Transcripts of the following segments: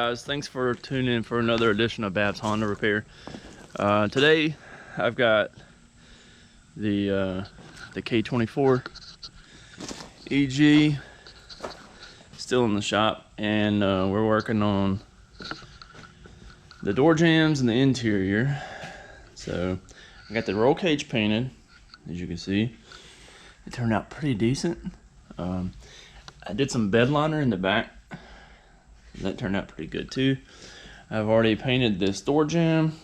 guys, thanks for tuning in for another edition of Bab's Honda Repair. Today I've got the K24 EG still in the shop, and we're working on the door jambs and the interior. So I got the roll cage painted, as you can see. It turned out pretty decent. I did some bed liner in the back. That turned out pretty good too. I've already painted this door jamb,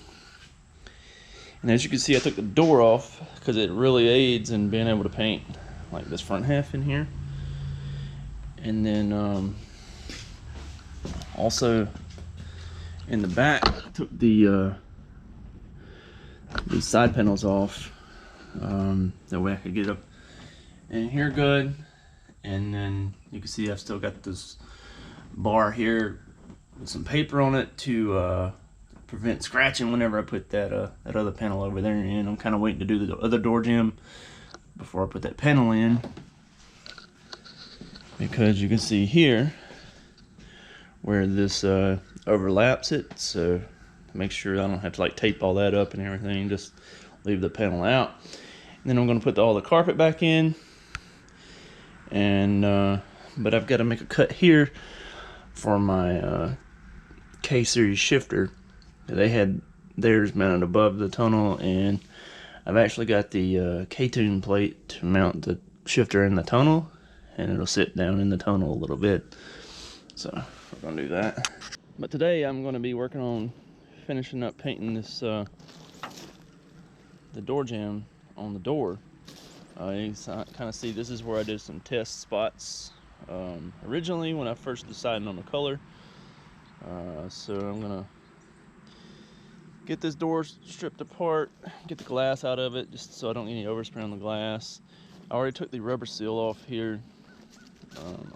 and as you can see, I took the door off because it really aids in being able to paint like this front half in here. And then also in the back, I took the these side panels off, that way I could get up in here good. And then you can see I've still got this bar here with some paper on it to prevent scratching whenever I put that that other panel over there in. I'm kind of waiting to do the other door jamb before I put that panel in, because you can see here where this overlaps it, so make sure I don't have to like tape all that up and everything, just leave the panel out. And then I'm going to put all the carpet back in, and but I've got to make a cut here for my K series shifter. They had theirs mounted above the tunnel, and I've actually got the K-tune plate to mount the shifter in the tunnel, and it'll sit down in the tunnel a little bit. So we're gonna do that. But today I'm gonna be working on finishing up painting this the door jamb on the door. You can kind of see this is where I did some test spots originally when I first decided on the color. So I'm gonna get this door stripped apart, get the glass out of it, just so I don't get any overspray on the glass. I already took the rubber seal off here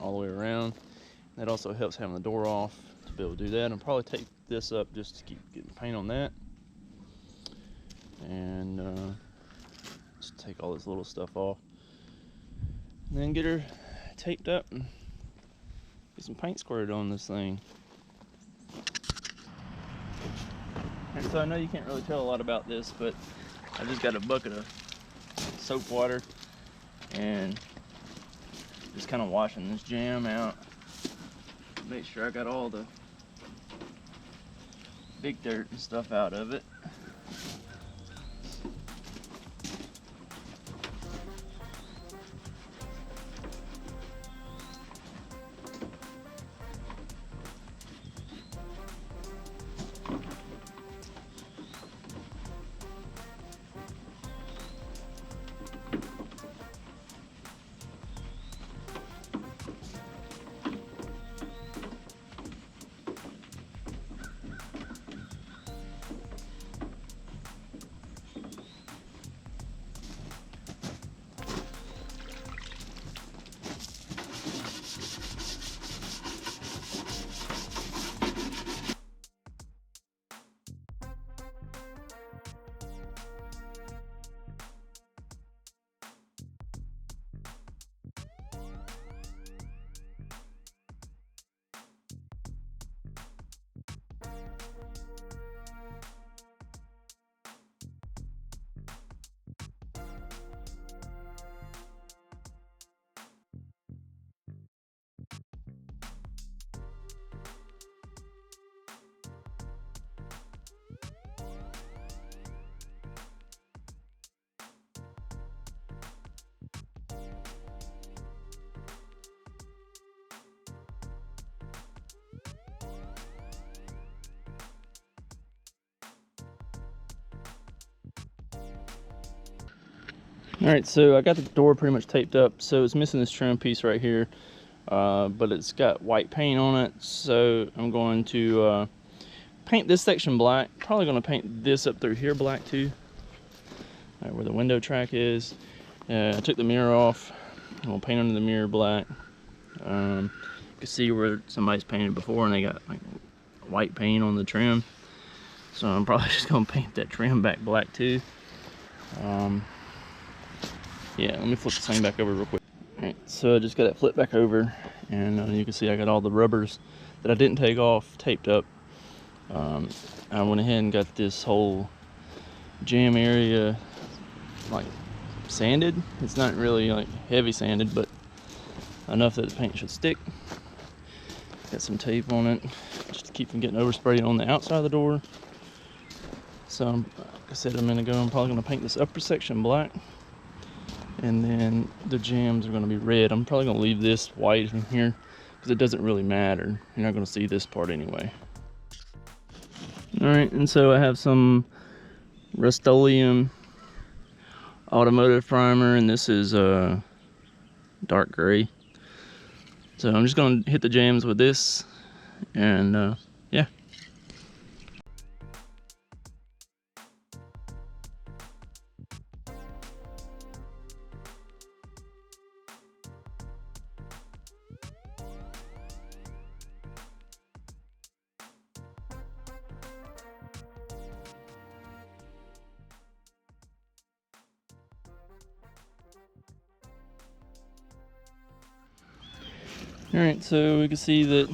all the way around. That also helps having the door off to be able to do that. I'll probably take this up just to keep getting paint on that, and just take all this little stuff off, and then get her taped up and get some paint squirted on this thing. And so I know you can't really tell a lot about this, but I just got a bucket of soap water and just kind of washing this jamb out. Make sure I got all the big dirt and stuff out of it. Alright, so I got the door pretty much taped up, so it's missing this trim piece right here, but it's got white paint on it, so I'm going to paint this section black. Probably going to paint this up through here black too, right where the window track is. I took the mirror off. I'm going to paint under the mirror black. You can see where somebody's painted before and they got like white paint on the trim, so I'm probably just going to paint that trim back black too. Yeah, let me flip this thing back over real quick. Alright, so I just got it flipped back over, and you can see I got all the rubbers that I didn't take off taped up. I went ahead and got this whole jam area like sanded. It's not really like heavy sanded, but enough that the paint should stick. Got some tape on it just to keep from getting oversprayed on the outside of the door. So like I said a minute ago, I'm probably going to paint this upper section black, and then the jams are going to be red. I'm probably going to leave this white in here because it doesn't really matter. You're not going to see this part anyway. Alright, and so I have some Rust-Oleum automotive primer, and this is dark gray. So I'm just going to hit the jams with this, and yeah. Alright, so we can see that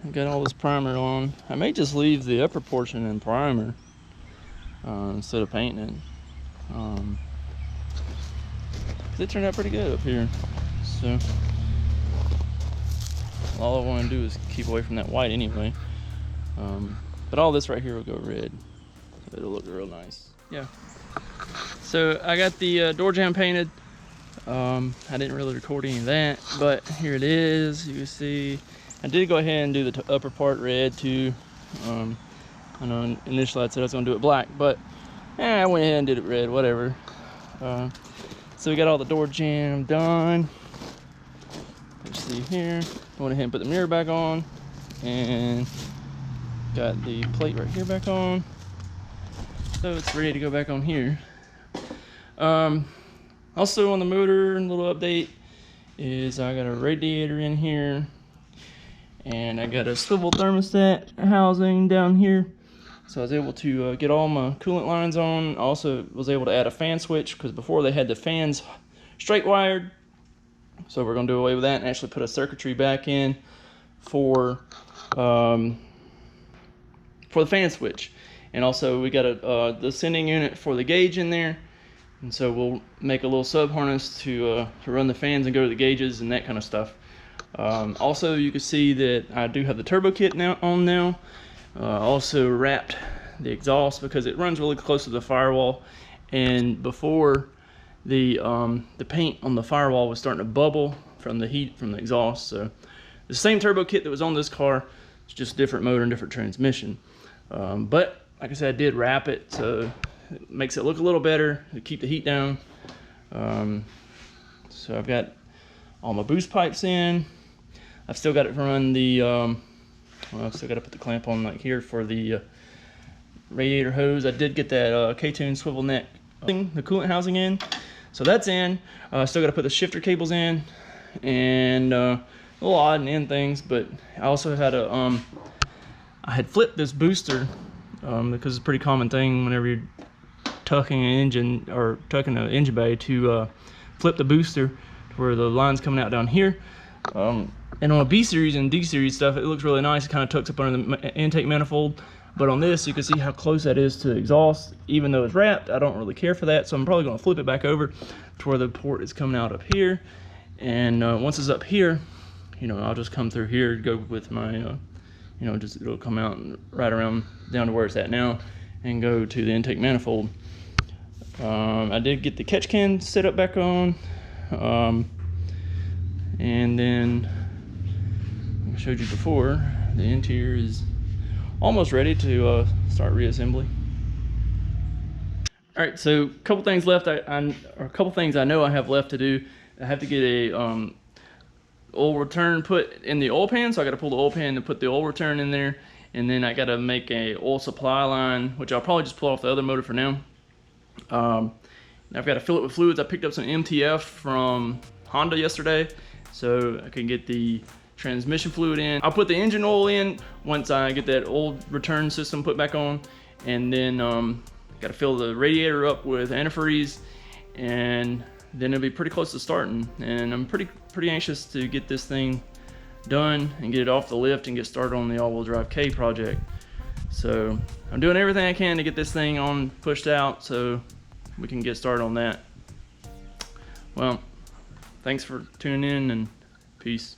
I've got all this primer on. I may just leave the upper portion in primer instead of painting it. It turned out pretty good up here. So all I want to do is keep away from that white anyway. But all this right here will go red. So it'll look real nice. Yeah. So I got the door jamb painted. I didn't really record any of that, but here it is. You can see I did go ahead and do the upper part red too. I know initially I said I was going to do it black, but I went ahead and did it red, whatever. So we got all the door jamb done. Let's see here. I went ahead and put the mirror back on, and got the plate right here back on. So it's ready to go back on here. Also on the motor, a little update is I got a radiator in here, and I got a swivel thermostat housing down here. So I was able to get all my coolant lines on. Also was able to add a fan switch, because before they had the fans straight wired. So we're gonna do away with that and actually put a circuitry back in for the fan switch. And also we got the sending unit for the gauge in there. And so we'll make a little sub harness to run the fans and go to the gauges and that kind of stuff. Also, you can see that I do have the turbo kit on now. Also wrapped the exhaust because it runs really close to the firewall. And before the paint on the firewall was starting to bubble from the heat from the exhaust. So the same turbo kit that was on this car, it's just different motor and different transmission. But like I said, I did wrap it, so it makes it look a little better to keep the heat down. So I've got all my boost pipes in. I've still got to run the well, I've still got to put the clamp on like here for the radiator hose. I did get that K-tune swivel neck thing, the coolant housing in, so that's in. Still got to put the shifter cables in, and a little odd and end things. But I also had I had flipped this booster because it's a pretty common thing whenever you're tucking an engine or tucking an engine bay to flip the booster to where the line's coming out down here. And on a B series and D series stuff, it looks really nice. It kind of tucks up under the intake manifold. But on this, you can see how close that is to the exhaust. Even though it's wrapped, I don't really care for that. So I'm probably going to flip it back over to where the port is coming out up here. And once it's up here, you know, I'll just come through here, go with my, you know, just it'll come out right around down to where it's at now and go to the intake manifold. I did get the catch can set up back on, and then I showed you before, the interior is almost ready to start reassembly. All right, so a couple things left. Or a couple things I know I have left to do. I have to get a oil return put in the oil pan, so I got to pull the oil pan and put the oil return in there, and then I got to make a oil supply line, which I'll probably just pull off the other motor for now. I've got to fill it with fluids. I picked up some MTF from Honda yesterday, so I can get the transmission fluid in. I'll put the engine oil in once I get that old return system put back on, and then got to fill the radiator up with antifreeze, and then it'll be pretty close to starting. And I'm pretty anxious to get this thing done and get it off the lift and get started on the all-wheel drive K project. So I'm doing everything I can to get this thing on pushed out so we can get started on that. Well, thanks for tuning in, and peace.